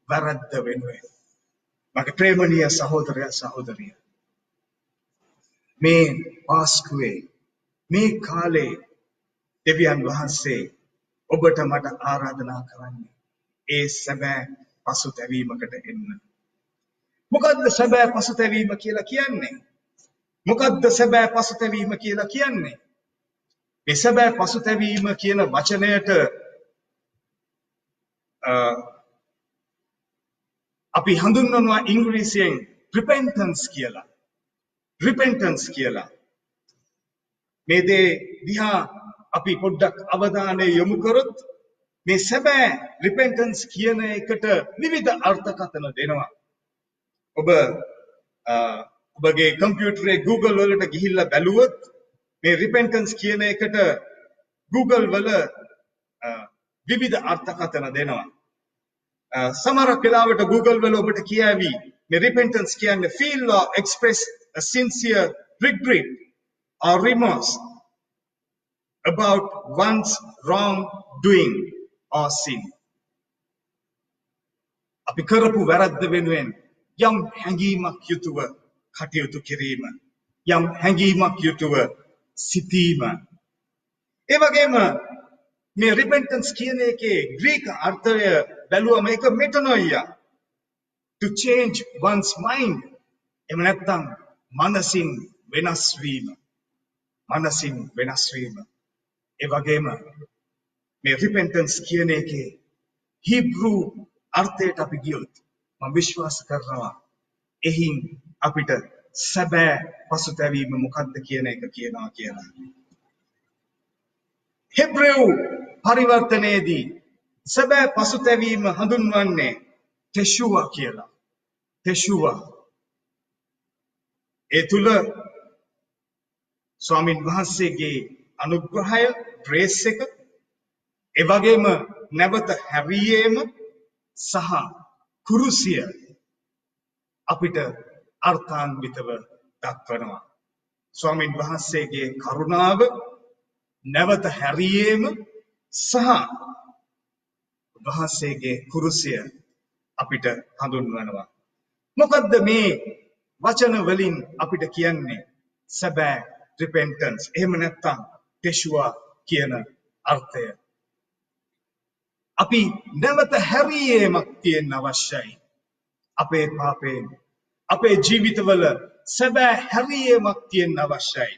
වැරද්ද වෙනුවෙන්. මගේ ප්‍රේමණීය සහෝදරයා සහෝදරිය, මේ පාස්කුවේ මේ කාලේ දෙවියන් වහන්සේ ඔබට මට ආරාධනා කරන්නේ ඒ සැබෑ පසුතැවීමකට එන්න. මොකද්ද සැබෑ පසුතැවීම කියලා කියන්නේ? මොකද්ද සැබෑ පසුතැවීම කියලා කියන්නේ? මේ සැබෑ පසුතැවීම කියන වචනයට අපි හඳුන්වනවා ඉංග්‍රීසියෙන් repentance කියලා. repentance කියලා. මේ දේ දිහා අපි පොඩ්ඩක් අවධානය යොමු කරොත් මේ සැබෑ repentance කියන එකට විවිධ අර්ථකථන දෙනවා. ඔබගේ කම්පියුටරේ Google වලට ගිහිල්ලා බැලුවොත් මේ repentance කියන එකට Google වල විවිධ අර්ථකථන දෙනවා. සමහරක් වෙලාවට Google වල ඔබට කියාවි මේ repentance කියන්නේ feel or express a sincere regret or remorse about one's wrongdoing or sin. අපි කරපු වැරද්ද වෙනුවෙන් යම් හැඟීමක් යුතුව කටයුතු කිරීම, යම් හැඟීමක් යුතුව සිටීම. ඒ වගේම මේ repentance කියන එකේ ග්‍රීක අර්ථය බැලුවම ඒක metanoia, to change one's mind. එහෙම නැත්නම් මනසින් වෙනස් වීම. මනසින් වෙනස් වීම. ඒ වගේම මේ repentance කියන එකේ Hebrew අර්ථයට අපි ගියොත් මම විශ්වාස කරනවා එහින් අපිට සැබෑ පසුතැවීම මොකක්ද කියන එක කියනවා කියලා. හෙබ්‍රෙව් පරිවර්තනයේදී සැබෑ පසුතැවීම හඳුන්වන්නේ තෙෂුවා කියලා. තෙෂුවා. ඒ තුල ස්වාමින් වහන්සේගේ අනුග්‍රහය, ග්‍රේස් එක, ඒ වගේම නැවත හැරීම සහ කුරුසිය අපිට අර්ථාන්විතව දක්වනවා. ස්වාමින් වහන්සේගේ කරුණාව, නැවත හැරීම සහ වහන්සේගේ කුරුසිය අපිට හඳුන්වනවා. මොකද්ද මේ වචන වලින් අපිට කියන්නේ සැබෑ repentance? එහෙම නැත්නම් තෙෂුවා කියන අර්ථය. අපි නැවත හැරීමක් තියෙන්න අවශ්‍යයි. අපේ පාපයෙන් අපේ ජීවිතවල සැබෑ හැරීමක් තියෙන්න අවශ්‍යයි.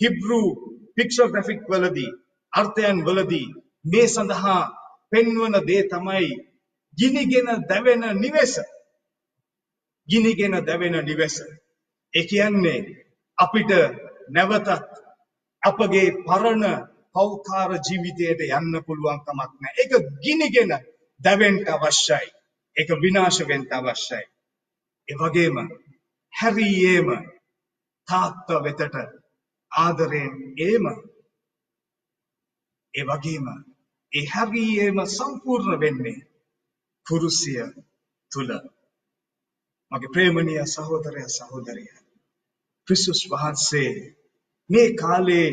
Hebrew pictographic වලදී අර්ථයන් වලදී මේ සඳහා පෙන්වන දේ තමයි ගිනිගෙන දැවෙන නිවෙස. ගිනිගෙන දැවෙන නිවෙස. ඒ කියන්නේ අපිට නැවතත් අපගේ පරණ පෞකාර ජීවිතයට යන්න පුළුවන් කමක් නැහැ. ඒක ගිනිගෙන දැවෙන්න අවශ්‍යයි. ඒක විනාශ වෙන්න අවශ්‍යයි. ඒ වගේම හැරීම තාත්තා වෙතට ආදරයෙන් ඒම. ඒ වගේම ඒ හැරීම සම්පූර්ණ වෙන්නේ කුරුසිය තුල. මගේ ප්‍රේමණීය සහෝදරයා සහෝදරිය, ක්‍රිස්තුස් වහන්සේ මේ කාලේ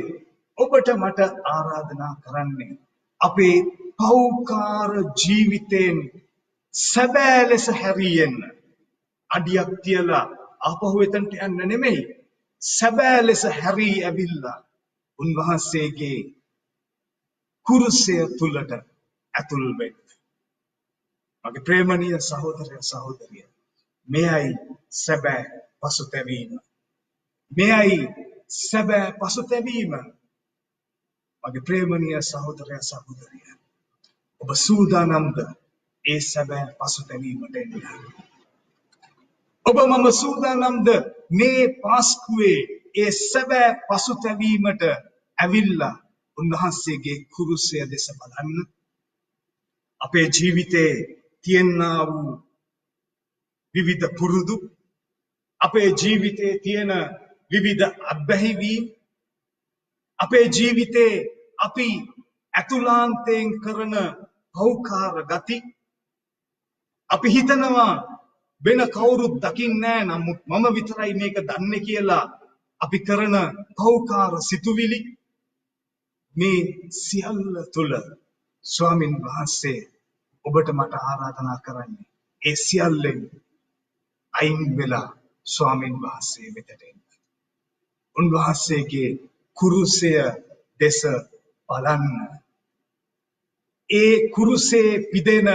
ඔබට මට ආරාධනා කරන්නේ අපේ පෞකාර ජීවිතෙන් සැබෑ ලෙස හැරියෙන්න. අඩියක් තියලා ආපහු එතනට යන්න නෙමෙයි. සැබෑ ලෙස හැරී ඇවිල්ලා උන්වහන්සේගේ කුරුසය තුලට ඇතුල් වෙන්න. මගේ ප්‍රේමණීය සහෝදරයා සහෝදරිය, මෙයයි සැබෑ පසුතැවීම. මෙයයි සැබෑ පසුතැවීම. මගේ ප්‍රේමණීය සහෝදරයා සහෝදරිය, ඔබ සූදානම්ද ඒ සැබෑ පසුතැවීමට එන්න? ඔබ මම සූදානම්ද මේ පාස්කුවේ ඒ සැබෑ පසුතැවීමට ඇවිල්ලා උන්වහන්සේගේ කුරුසය දෙස බලන්න? අපේ ජීවිතේ තියෙනා වූ විවිධ පුරුදු, අපේ ජීවිතේ තියෙන විවිධ අත්බැහිවීම්, අපේ ජීවිතේ අපි ඇතුළාන්තයෙන් කරන පෞකාර ගති, අපි හිතනවා වෙන කවුරුත් දකින්නේ නැහැ, නමුත් මම විතරයි මේක දන්නේ කියලා අපි කරන පෞකාර සිතුවිලි, මේ සියල්ල තුල ස්වාමින් වහන්සේ ඔබට මට ආරාධනා කරන්නේ ඒ සියල්ලෙන් අයින් වෙලා ස්වාමින් වහන්සේ වෙතට එන්න. උන්වහන්සේගේ කුරුසය දෙස බලන්න. ඒ කුරුසේ පිදෙන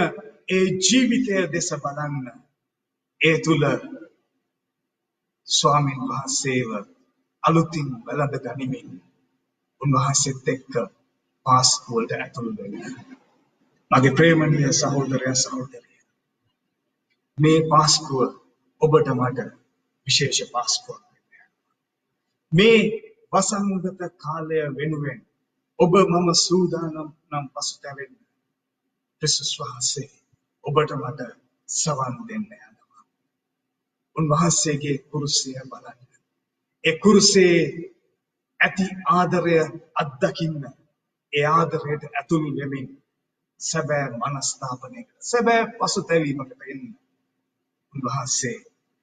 ඒ ජීවිතය දෙස බලන්න. ඒ තුල ස්වාමින් වහන්සේව අලුතින් වැළඳ ගනිමින් උන්වහන්සේත් එක්ක පාස්කුවට ඇතුල් වෙන්න. මගේ ප්‍රේමණීය සහෝදරයා සහෝදරිය, මේ පාස්කුව ඔබට මට විශේෂ පාස්කුවක් වෙන්න. මේ වසංගත කාලය වෙනුවෙන් ඔබ මම සූදානම් නම් පසුතැවෙන්න ක්‍රිස්තුස් වහන්සේ ඔබට මට සවන් දෙන්න යනවා. උන්වහන්සේගේ කුරුසය බලන්න. ඒ කුරුසේ ඇති ආදරය අත්දකින්න. ඒ ආදරයට ඇතුල් වෙමින් සැබෑ මනස්ථාපනයකට, සැබෑ පසුතැවීමකට එන්න උන්වහන්සේ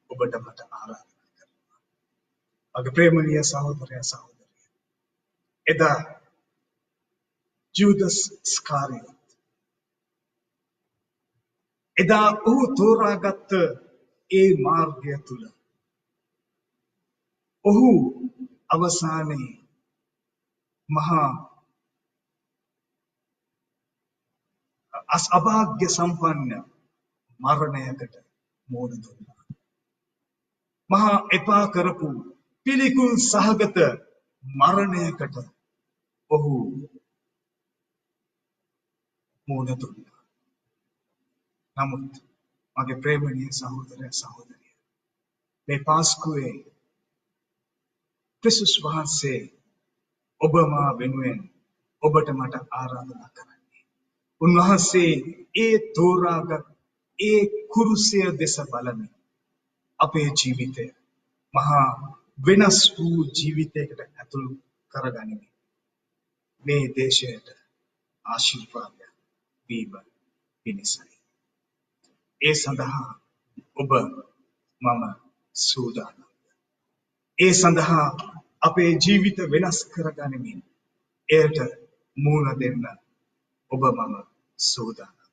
ඔබට මට ආරාධනා කරනවා. මගේ ප්‍රේමණීය සහෝදරයා සහෝදරිය, එදා ජූදස් ස්කාරියොත් එදා ඔහු තෝරාගත්ත ඒ මාර්ගය තුල ඔහු අවසානයේ මහා අභාග්‍ය සම්පන්න මරණයකට මුහුණ දුන්නා. මහා එපා කරපු පිළිකුල් සහගත මරණයකට ඔහු මුහුණ දුන්නා. නමුත් මගේ ප්‍රේමණීය සහෝදරය සහෝදරිය මේ පාස්කුවේ ක්‍රිස්තුස් වහන්සේ ඔබ මා වෙනුවෙන් ඔබට මට ආරාධනා කරන්නේ. උන්වහන්සේ ඒ තෝරාගත් ඒ කුරුසය දෙස බලමින් අපේ ජීවිතය මහා වෙනස් වූ ජීවිතයකට ඇතුළු කරගනිමින් මේ දේශයට ආශිර්වාදයක් වීම පිණිසයි. ඒ සඳහා ඔබ මම සූදානම්. ඒ සඳහා අපේ ජීවිත වෙනස් කරගනිමින් එයට මුහුණ දෙන්න ඔබ මම සූදානම්.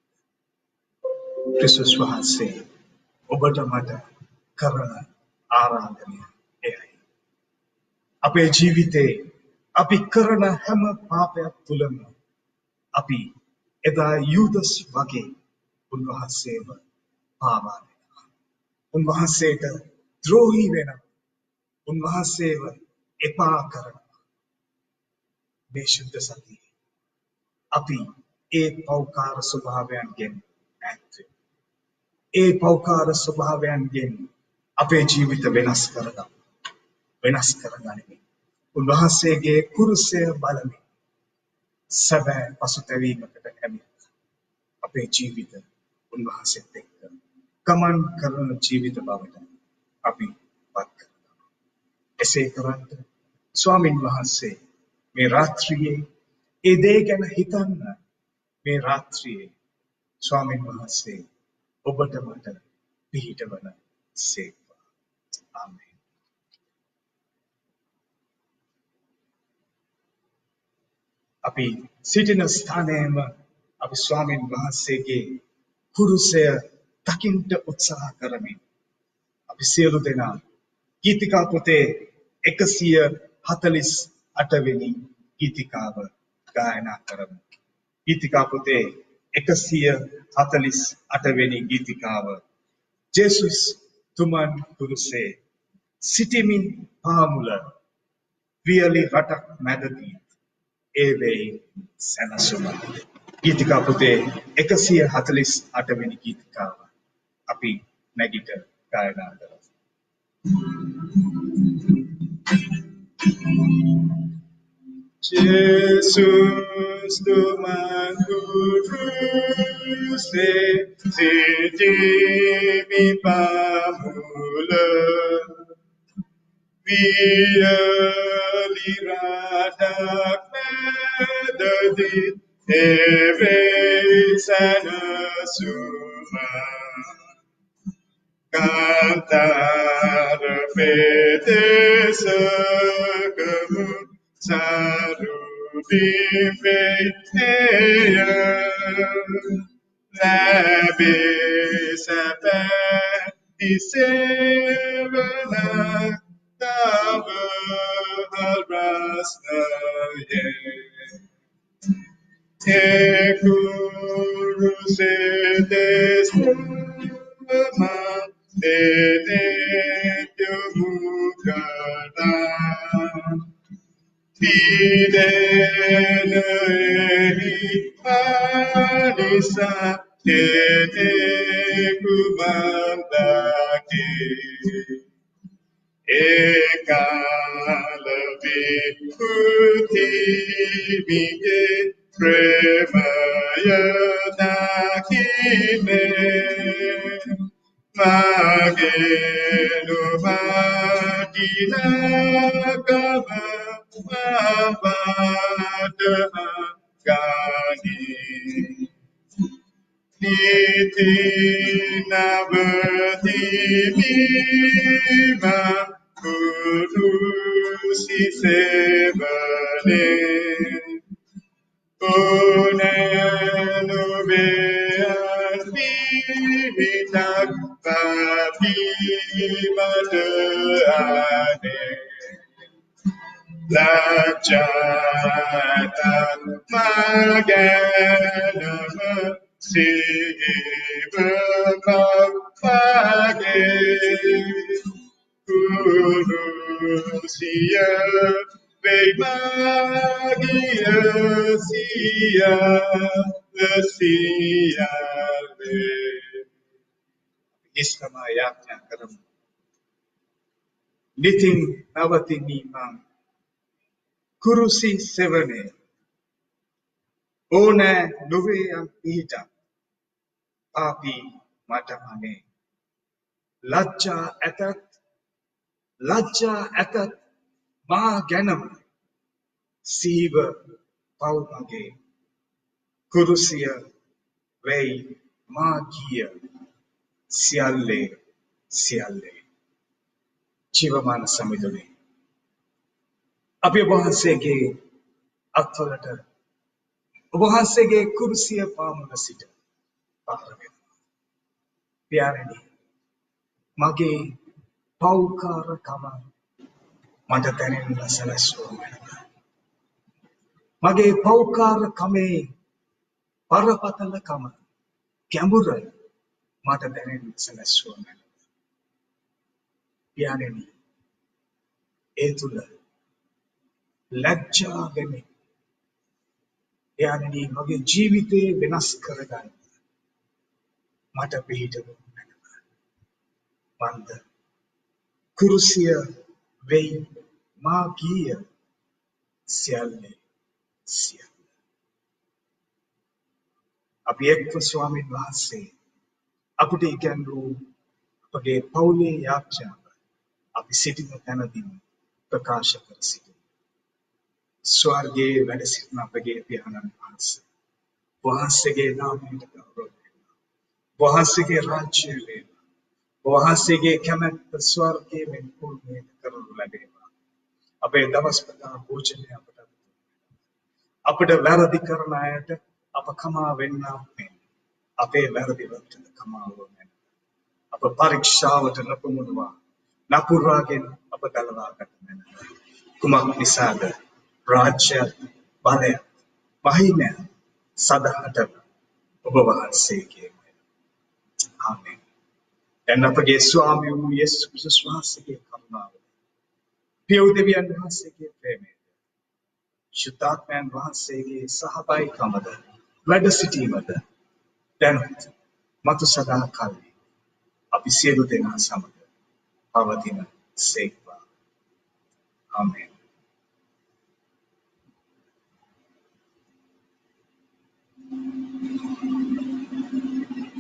ක්‍රිස්තුස් වහන්සේ ඔබට මට කරන ආරාධනය එයයි. අපේ ජීවිතේ අපි කරන හැම පාපයක් තුළම අපි එදා යූදස් වගේ උන්වහන්සේව පාවා දෙනවා. උන්වහන්සේට ද්‍රෝහී වෙනවා. උන්වහන්සේව එපා කරනවා. මේ ශුද්ධ සතියේ අපි ඒ පෞකාර ස්වභාවයන්ගෙන් ඈත් වෙමු. ඒ පෞකාර ස්වභාවයන්ගෙන් අපේ ජීවිත වෙනස් කරගමු. වෙනස් කරගනිමින් උන්වහන්සේගේ කුරුසය බලමින් සැබෑ පසුතැවීමකට ඇවිත් අපේ ජීවිත උන්වහන්සේත් එක්ක ගමන් කරන ජීවිත බවට අපි පත් කරගමු. එසේ කරන්ට ස්වාමින් වහන්සේ මේ රාත්‍රියේ ඒ දේ ගැන හිතන්න මේ රාත්‍රියේ ස්වාමින් වහන්සේ ඔබට මට පිහිටවන සේක්වා. ආමේන්. අපි සිටින ස්ථානයේම අපි ස්වාමින් වහන්සේගේ කුරුසය දකින්ට උත්සාහ කරමින් අපි සියලු දෙනා ගීතිකා පොතේ 148 වෙනි ගීතිකාව ගායනා කරමු. ගීතිකා පොතේ 148 වෙනි ගීතිකාව ජේසුස් තුමන් කුරුසේ සිටිමින් පාමුල වියලි රටක් මැදදී ඒ වෙයි සැනසුම. ගීතිකා පොතේ 148 වෙනි ගීතිකාව අපි නැගිට ගායනා කරමු. Jesus tuman kuruse sejemi pamula viali radak medadi eve sana suma cantar pedesagamu sarudimbeya labe sapa isevana tava alrasnaye te kuruse desmama te mukada Tidenehi anisa tene kumandaki ekalavi kutimike premaya nakine magenu magina kama Gani Niti Nabati Bima Kurusi Sevane mata ane lajatan maganama siva kapage Kurusia Bemagia Sia Sia Islama yaknya karam Niting nawati nimang Kurusi sevene Ona nuve ang pihita Api matamane Lajja atat Ma ganam Siva Paumage Kurusia Vei Magia Sialle ජීවමාන සමිඳුනේ අපි ඔබ වහන්සේගේ අත්වලට ඔබ වහන්සේගේ කුරුසිය පාමුල සිට පහර වෙනවා. පියාණනි මගේ පෞකාරකම මට දැනෙන්න සැලැස්වුවා වෙනවා. මගේ පෞකාරකමේ පරපතලකම ගැඹුර මට දැනෙන්න සැලැස්වුවා වෙනවා. පියාණනි ඒ තුල ලැජ්ජා වෙන්නේ පියාණනි මගේ ජීවිතේ වෙනස් කරගන්න මට පිළිතුරු වෙනවා. මන්ද කුරුසිය වෙයි මා ගිය සියල්ලේ අපි එක්ව ස්වාමීන් වහන්සේ අපට ඉගැන්වූ අපගේ පවුලේ යාච්ඡාව අපි සිටින තැනදී ප්‍රකාශ කර සිටිමු. ස්වර්ගයේ වැඩ සිටින අපගේ පියාණන් වහන්සේ වහන්සේගේ නාමයට ගෞරව වේවා. වහන්සේගේ රාජ්‍යය වේවා. වහන්සේගේ කැමැත්ත ස්වර්ගයේ මෙන් පූර්ණේ කරනු ලැබේවා. අපේ දවස් පුරා භෝජනය අපට වැරදි කරන අයට අප කමා වෙන්නා මෙන් අපේ වැරදි වලට කමා වුනේ. අප පරීක්ෂාවට නොපමුණුවා නපුරාගෙන් අප ගලවා ගත මැන. කුමක් නිසාද? රාජ්‍ය බලය මහිමය සදාට ඔබ වහන්සේගේ. ආමේන්. දැන් අපගේ ස්වාමී වූ යේසුස් ක්‍රිස්තුස් වහන්සේගේ කරුණාව, පියව් දෙවියන් වහන්සේගේ ප්‍රේමය, ශුද්ධාත්මයන් වහන්සේගේ සහභාගීකමද වැඩ සිටීමද දැනුත් මතු සදා කාලෙ අපි සියලු දෙනා සමග පවතින සේක්වා. ආමේන්.